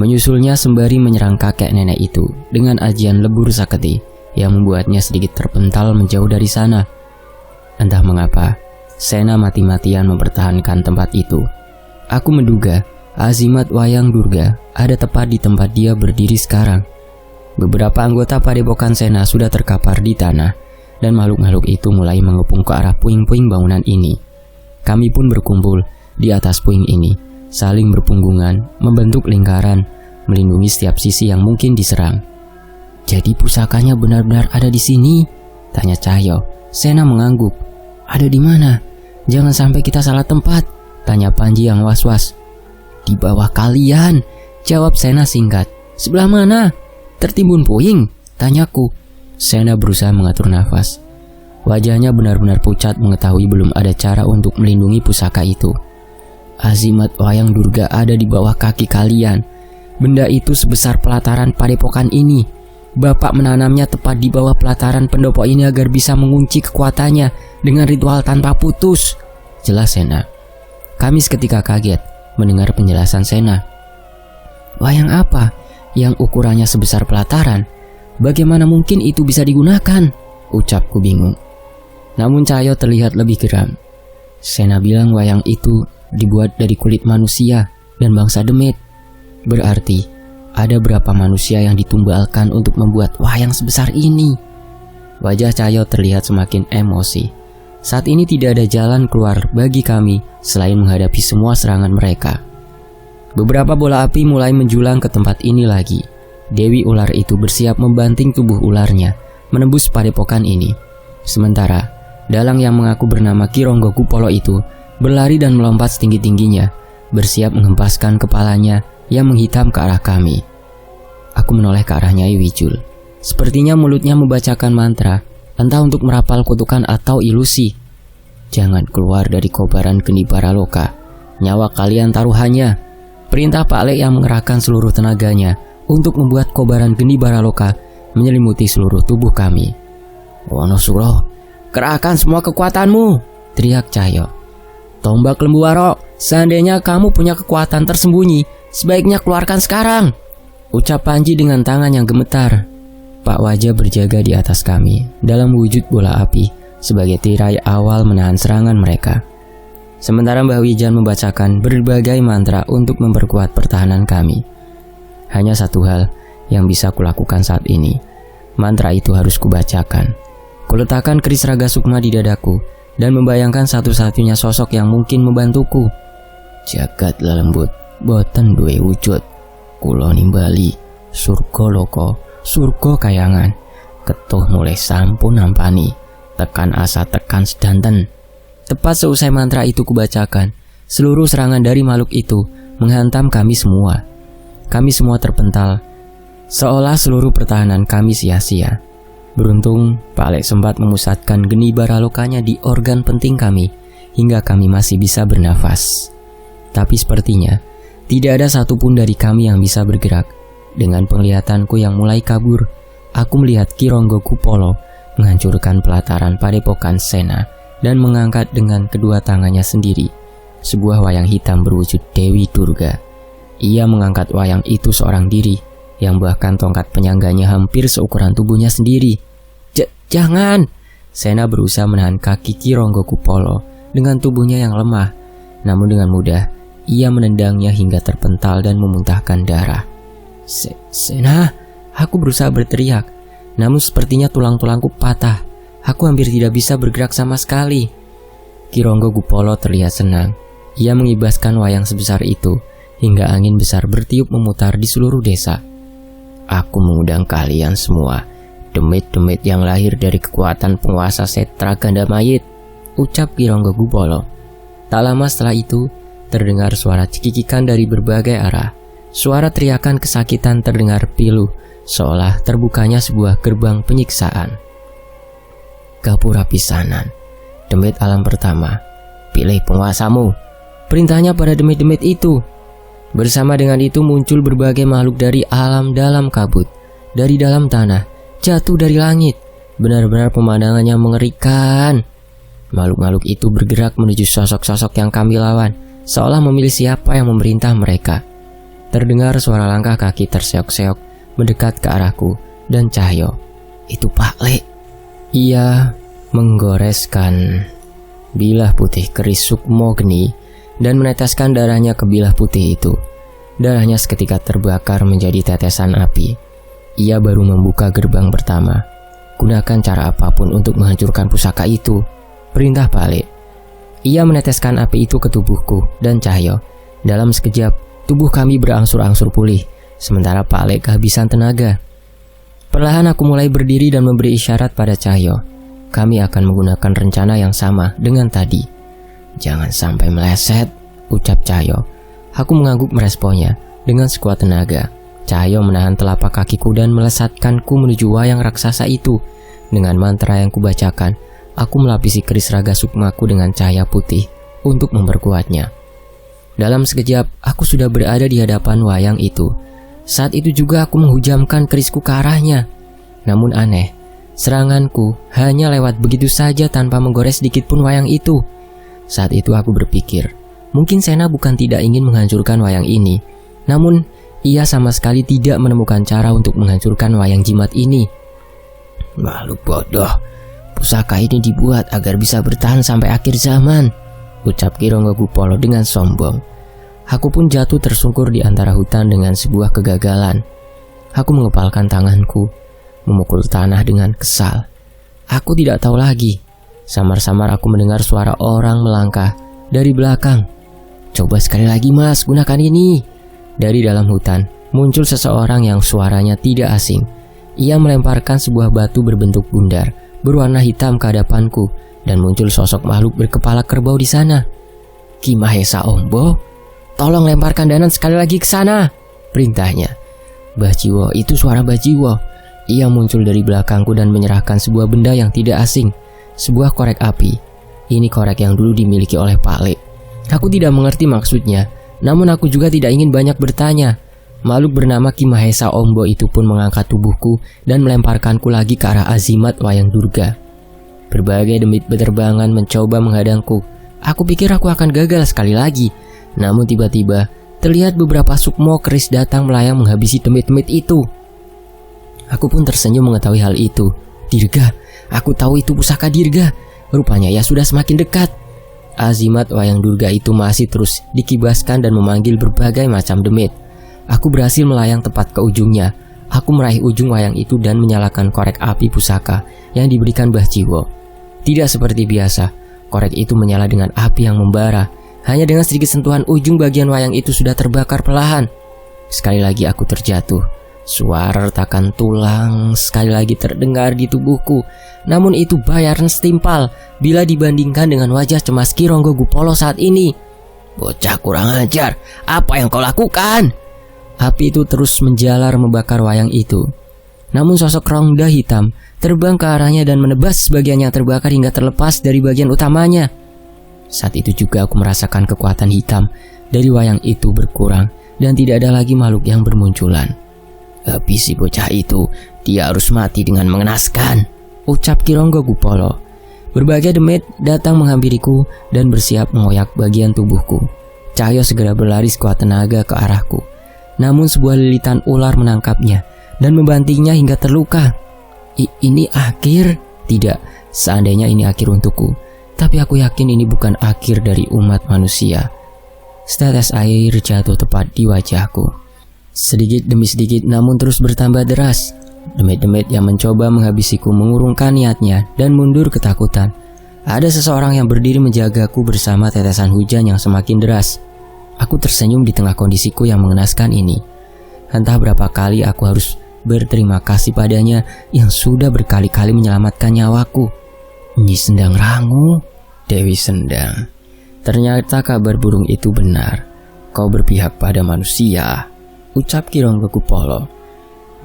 menyusulnya sembari menyerang kakek nenek itu dengan ajian lebur saketi yang membuatnya sedikit terpental menjauh dari sana. Entah mengapa, Sena mati-matian mempertahankan tempat itu. Aku menduga azimat Wayang Durga ada tepat di tempat dia berdiri sekarang. Beberapa anggota padepokan Sena sudah terkapar di tanah dan makhluk-makhluk itu mulai mengepung ke arah puing-puing bangunan ini. Kami pun berkumpul di atas puing ini, saling berpunggungan, membentuk lingkaran, melindungi setiap sisi yang mungkin diserang. "Jadi pusakanya benar-benar ada di sini?" tanya Cahyo. Sena mengangguk. "Ada di mana? Jangan sampai kita salah tempat," tanya Panji yang was-was. "Di bawah kalian," jawab Sena singkat. "Sebelah mana?" "Tertimbun puing," tanyaku. Sena berusaha mengatur nafas. Wajahnya benar-benar pucat mengetahui belum ada cara untuk melindungi pusaka itu. "Azimat Wayang Durga ada di bawah kaki kalian. Benda itu sebesar pelataran padepokan ini. Bapak menanamnya tepat di bawah pelataran pendopo ini agar bisa mengunci kekuatannya dengan ritual tanpa putus," jelas Sena. Kami seketika kaget mendengar penjelasan Sena. "Wayang apa yang ukurannya sebesar pelataran? Bagaimana mungkin itu bisa digunakan?" ucapku bingung. Namun Cahyo terlihat lebih geram. "Sena bilang wayang itu dibuat dari kulit manusia dan bangsa demit. Berarti ada berapa manusia yang ditumbalkan untuk membuat wayang sebesar ini?" Wajah Cahyo terlihat semakin emosi. Saat ini tidak ada jalan keluar bagi kami selain menghadapi semua serangan mereka. Beberapa bola api mulai menjulang ke tempat ini lagi. Dewi ular itu bersiap membanting tubuh ularnya menembus padepokan ini. Sementara dalang yang mengaku bernama Ki Ronggokupolo itu berlari dan melompat setinggi-tingginya, bersiap menghempaskan kepalanya yang menghitam ke arah kami. Aku menoleh ke arah Nyai Wicul. Sepertinya mulutnya membacakan mantra, entah untuk merapal kutukan atau ilusi. "Jangan keluar dari kobaran geni baraloka. Nyawa kalian taruhannya," perintah Pak Lek yang mengerahkan seluruh tenaganya untuk membuat kobaran geni baraloka menyelimuti seluruh tubuh kami. "Wonosuro, kerahkan semua kekuatanmu," teriak Cahyo. "Tombak Lembu Waro, seandainya kamu punya kekuatan tersembunyi, sebaiknya keluarkan sekarang," ucap Panji dengan tangan yang gemetar. Pak Wajah berjaga di atas kami dalam wujud bola api sebagai tirai awal menahan serangan mereka. Sementara Mbah Wijan membacakan berbagai mantra untuk memperkuat pertahanan kami. Hanya satu hal yang bisa kulakukan saat ini. Mantra itu harus kubacakan. Kuletakkan keris Raga Sukma di dadaku dan membayangkan satu-satunya sosok yang mungkin membantuku. Jagat lelembut, boten duwe wujud. Kulo nimbali, surga loko, surga kayangan. Ketuh mulai sampun nampani, tekan asa tekan sedanten. Tepat seusai mantra itu kubacakan, seluruh serangan dari makhluk itu menghantam kami semua. Kami semua terpental, seolah seluruh pertahanan kami sia-sia. Beruntung, Pak Lek sempat memusatkan geni baralokanya di organ penting kami, hingga kami masih bisa bernafas. Tapi sepertinya, tidak ada satupun dari kami yang bisa bergerak. Dengan penglihatanku yang mulai kabur, aku melihat Ki Ronggo Kupolo menghancurkan pelataran padepokan Sena dan mengangkat dengan kedua tangannya sendiri sebuah wayang hitam berwujud Dewi Durga. Ia mengangkat wayang itu seorang diri, yang bahkan tongkat penyangganya hampir seukuran tubuhnya sendiri. Jangan! Sena berusaha menahan kaki Ki Ronggo Kupolo dengan tubuhnya yang lemah, namun dengan mudah ia menendangnya hingga terpental dan memuntahkan darah. Sena, aku berusaha berteriak, namun sepertinya tulang-tulangku patah. Aku hampir tidak bisa bergerak sama sekali. Ki Ronggo Kupolo terlihat senang. Ia mengibaskan wayang sebesar itu hingga angin besar bertiup memutar di seluruh desa. Aku mengundang kalian semua, demit-demit yang lahir dari kekuatan penguasa Setra Ganda Mayit, ucap Ki Ronggo Kupolo. Tak lama setelah itu, terdengar suara cekikikan dari berbagai arah. Suara teriakan kesakitan terdengar pilu, seolah terbukanya sebuah gerbang penyiksaan. Gapura pisanan, demit alam pertama, pilih penguasamu, perintahnya pada demit-demit itu. Bersama dengan itu muncul berbagai makhluk dari alam dalam kabut, dari dalam tanah, jatuh dari langit. Benar-benar pemandangannya mengerikan. Makhluk-makhluk itu bergerak menuju sosok-sosok yang kami lawan, seolah memilih siapa yang memerintah mereka. Terdengar suara langkah kaki terseok-seok mendekat ke arahku dan Cahyo. Itu Pak Lek. Ia menggoreskan bilah putih keris Sukmo Geni dan meneteskan darahnya ke bilah putih itu. Darahnya seketika terbakar menjadi tetesan api. Ia baru membuka gerbang pertama. Gunakan cara apapun untuk menghancurkan pusaka itu, perintah Pak Lek. Ia meneteskan api itu ke tubuhku dan Cahyo. Dalam sekejap, tubuh kami berangsur-angsur pulih, sementara Pak Lek kehabisan tenaga. Perlahan aku mulai berdiri dan memberi isyarat pada Cahyo. Kami akan menggunakan rencana yang sama dengan tadi. Jangan sampai meleset, ucap Cahyo. Aku mengangguk meresponnya dengan sekuat tenaga. Cahyo menahan telapak kakiku dan melesatkanku menuju wayang raksasa itu. Dengan mantra yang kubacakan, aku melapisi keris Raga Sukmaku dengan cahaya putih untuk memperkuatnya. Dalam sekejap, aku sudah berada di hadapan wayang itu. Saat itu juga aku menghujamkan kerisku ke arahnya. Namun aneh, seranganku hanya lewat begitu saja tanpa menggores sedikit pun wayang itu. Saat itu aku berpikir, mungkin Sena bukan tidak ingin menghancurkan wayang ini, namun ia sama sekali tidak menemukan cara untuk menghancurkan wayang jimat ini. Makhluk bodoh, pusaka ini dibuat agar bisa bertahan sampai akhir zaman, ucap Ki Ronggo Kupolo dengan sombong. Aku pun jatuh tersungkur di antara hutan dengan sebuah kegagalan. Aku mengepalkan tanganku, memukul tanah dengan kesal. Aku tidak tahu lagi. Samar-samar aku mendengar suara orang melangkah dari belakang. Coba sekali lagi mas, gunakan ini. Dari dalam hutan, muncul seseorang yang suaranya tidak asing. Ia melemparkan sebuah batu berbentuk bundar, berwarna hitam ke hadapanku, dan muncul sosok makhluk berkepala kerbau di sana. Ki Mahesa Ombo, tolong lemparkan Danan sekali lagi ke sana, perintahnya. Mbah Jiwo, itu suara Mbah Jiwo. Ia muncul dari belakangku dan menyerahkan sebuah benda yang tidak asing, sebuah korek api. Ini korek yang dulu dimiliki oleh Pak Lek. Aku tidak mengerti maksudnya, namun aku juga tidak ingin banyak bertanya. Makhluk bernama Ki Mahesa Ombo itu pun mengangkat tubuhku dan melemparkanku lagi ke arah azimat wayang Durga. Berbagai demit berterbangan mencoba menghadangku. Aku pikir aku akan gagal sekali lagi. Namun tiba-tiba terlihat beberapa sukmo keris datang melayang menghabisi demit-demit itu. Aku pun tersenyum mengetahui hal itu. Dirga, aku tahu itu pusaka Dirga. Rupanya ia sudah semakin dekat. Azimat wayang Durga itu masih terus dikibaskan dan memanggil berbagai macam demit. Aku berhasil melayang tepat ke ujungnya. Aku meraih ujung wayang itu dan menyalakan korek api pusaka yang diberikan Mbah Jiwo. Tidak seperti biasa, korek itu menyala dengan api yang membara. Hanya dengan sedikit sentuhan ujung bagian wayang itu sudah terbakar perlahan. Sekali lagi aku terjatuh. Suara retakan tulang sekali lagi terdengar di tubuhku. Namun itu bayaran setimpal bila dibandingkan dengan wajah cemas Ki Ronggogupolo saat ini. Bocah kurang ajar, apa yang kau lakukan? Api itu terus menjalar membakar wayang itu. Namun sosok rongga hitam terbang ke arahnya dan menebas bagian yang terbakar hingga terlepas dari bagian utamanya. Saat itu juga aku merasakan kekuatan hitam dari wayang itu berkurang dan tidak ada lagi makhluk yang bermunculan. Habis si bocah itu, dia harus mati dengan mengenaskan, ucap Ki Ronggogupolo. Berbagai demit datang menghampiriku dan bersiap mengoyak bagian tubuhku. Cahyo segera berlari sekuat tenaga ke arahku. Namun sebuah lilitan ular menangkapnya dan membantingnya hingga terluka. Ini akhir? Tidak, seandainya ini akhir untukku. Tapi aku yakin ini bukan akhir dari umat manusia. Setetes air jatuh tepat di wajahku. Sedikit demi sedikit namun terus bertambah deras. Demit-demit yang mencoba menghabisiku mengurungkan niatnya dan mundur ketakutan. Ada seseorang yang berdiri menjagaku bersama tetesan hujan yang semakin deras. Aku tersenyum di tengah kondisiku yang mengenaskan ini. Entah berapa kali aku harus berterima kasih padanya yang sudah berkali-kali menyelamatkan nyawaku. Nyi Sendang Rangu, Dewi Sendang. Ternyata kabar burung itu benar. Kau berpihak pada manusia, ucap Ki Ronggogupolo.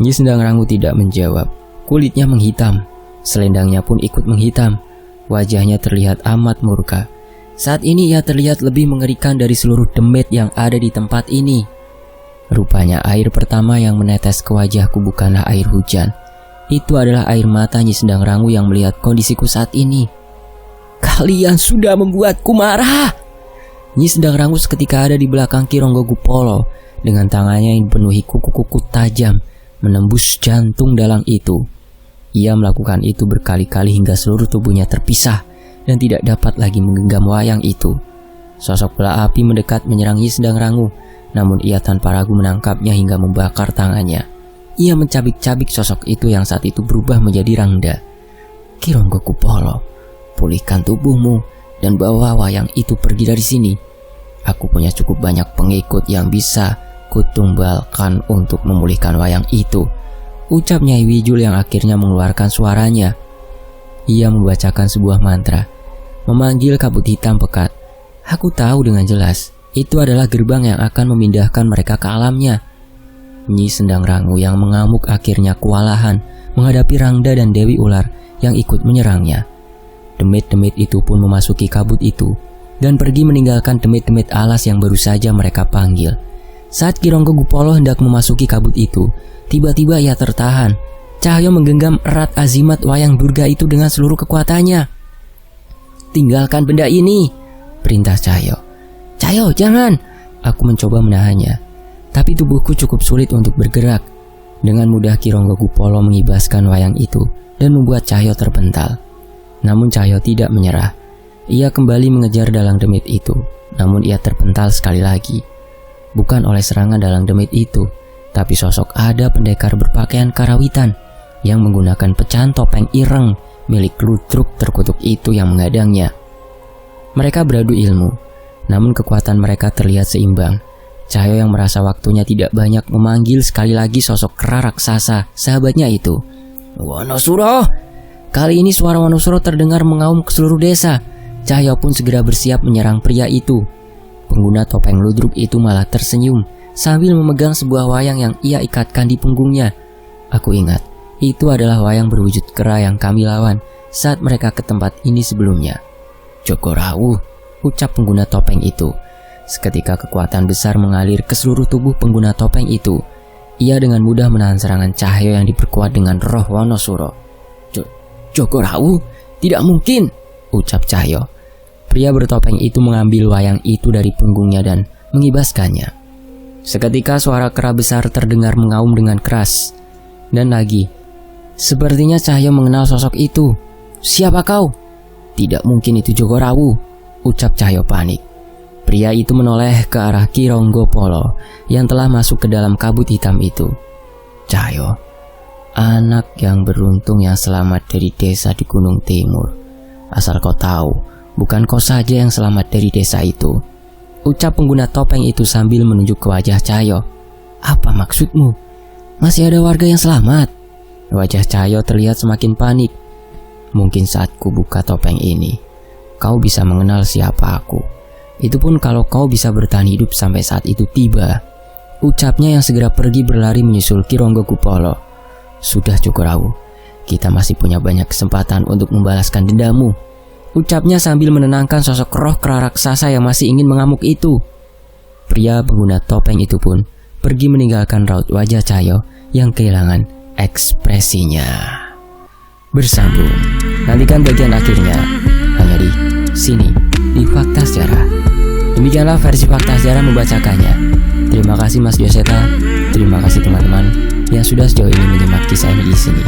Nyi Sendang Rangu tidak menjawab. Kulitnya menghitam, selendangnya pun ikut menghitam. Wajahnya terlihat amat murka. Saat ini ia terlihat lebih mengerikan dari seluruh demit yang ada di tempat ini. Rupanya air pertama yang menetes ke wajahku bukanlah air hujan. Itu adalah air mata Nyi Sendang Rangu yang melihat kondisiku saat ini. Kalian sudah membuatku marah. Nyi Sendang Rangu seketika ada di belakang Ki Ronggogupolo dengan tangannya yang dipenuhi kuku-kuku tajam menembus jantung dalang itu. Ia melakukan itu berkali-kali hingga seluruh tubuhnya terpisah dan tidak dapat lagi menggenggam wayang itu. Sosok bola api mendekat menyerang Nyi Sendang Rangu, namun ia tanpa ragu menangkapnya hingga membakar tangannya. Ia mencabik-cabik sosok itu yang saat itu berubah menjadi Rangda. Ki Ronggogupolo, pulihkan tubuhmu dan bawa wayang itu pergi dari sini. Aku punya cukup banyak pengikut yang bisa kutumbalkan untuk memulihkan wayang itu, ucap Nyai Wijul yang akhirnya mengeluarkan suaranya. Ia membacakan sebuah mantra, memanggil kabut hitam pekat. Aku tahu dengan jelas, itu adalah gerbang yang akan memindahkan mereka ke alamnya. Nyi Sendang Rangu yang mengamuk akhirnya kewalahan menghadapi Rangda dan Dewi Ular yang ikut menyerangnya. Demit-demit itu pun memasuki kabut itu dan pergi meninggalkan demit-demit alas yang baru saja mereka panggil. Saat Ki Ronggogupolo hendak memasuki kabut itu, tiba-tiba ia tertahan. Cahyo menggenggam erat azimat wayang Durga itu dengan seluruh kekuatannya. Tinggalkan benda ini, perintah Cahyo. Cahyo, jangan. Aku mencoba menahannya, tapi tubuhku cukup sulit untuk bergerak. Dengan mudah Ki Ronggogupolo mengibaskan wayang itu dan membuat Cahyo terpental. Namun Cahyo tidak menyerah. Ia kembali mengejar dalang demit itu, namun ia terpental sekali lagi. Bukan oleh serangan dalang demit itu, tapi sosok ada pendekar berpakaian karawitan yang menggunakan pecahan topeng ireng milik Ludruk terkutuk itu yang menghadangnya. Mereka beradu ilmu, namun kekuatan mereka terlihat seimbang. Cahyo yang merasa waktunya tidak banyak memanggil sekali lagi sosok kera raksasa sahabatnya itu. Wonosuro! Kali ini suara Wonosuro terdengar mengaum ke seluruh desa. Cahyo pun segera bersiap menyerang pria itu. Pengguna topeng Ludruk itu malah tersenyum sambil memegang sebuah wayang yang ia ikatkan di punggungnya. Aku ingat, itu adalah wayang berwujud kera yang kami lawan saat mereka ke tempat ini sebelumnya. Jogorawu, ucap pengguna topeng itu. Seketika kekuatan besar mengalir ke seluruh tubuh pengguna topeng itu. Ia dengan mudah menahan serangan Cahyo yang diperkuat dengan roh Wonosuro. Jogorawu, tidak mungkin, ucap Cahyo. Pria bertopeng itu mengambil wayang itu dari punggungnya dan mengibaskannya. Seketika suara kera besar terdengar mengaum dengan keras. Dan lagi, sepertinya Cahyo mengenal sosok itu. Siapa kau? Tidak mungkin itu Jogorawu, ucap Cahyo panik. Pria itu menoleh ke arah Ki Ronggopolo yang telah masuk ke dalam kabut hitam itu. Cahyo, anak yang beruntung yang selamat dari desa di Gunung Timur. Asal kau tahu, bukan kau saja yang selamat dari desa itu, ucap pengguna topeng itu sambil menunjuk ke wajah Cahyo. Apa maksudmu? Masih ada warga yang selamat? Wajah Cahyo terlihat semakin panik. Mungkin saat ku buka topeng ini, kau bisa mengenal siapa aku. Itu pun kalau kau bisa bertahan hidup sampai saat itu tiba, ucapnya yang segera pergi berlari menyusul Ki Ronggopolo. Sudah cukup Rawu, kita masih punya banyak kesempatan untuk membalaskan dendamu, ucapnya sambil menenangkan sosok roh kera raksasa yang masih ingin mengamuk itu. Pria pengguna topeng itu pun pergi meninggalkan raut wajah Cahyo yang kehilangan ekspresinya. Bersambung, nantikan bagian akhirnya hanya di sini, di Fakta Sejarah. Demikianlah versi Fakta Sejarah membacakannya. Terima kasih Mas Joseta, terima kasih teman-teman yang sudah sejauh ini menyimak kisah ini di sini.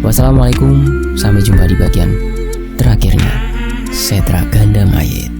Wassalamualaikum, sampai jumpa di bagian terakhirnya. Setra Ganda Mayit.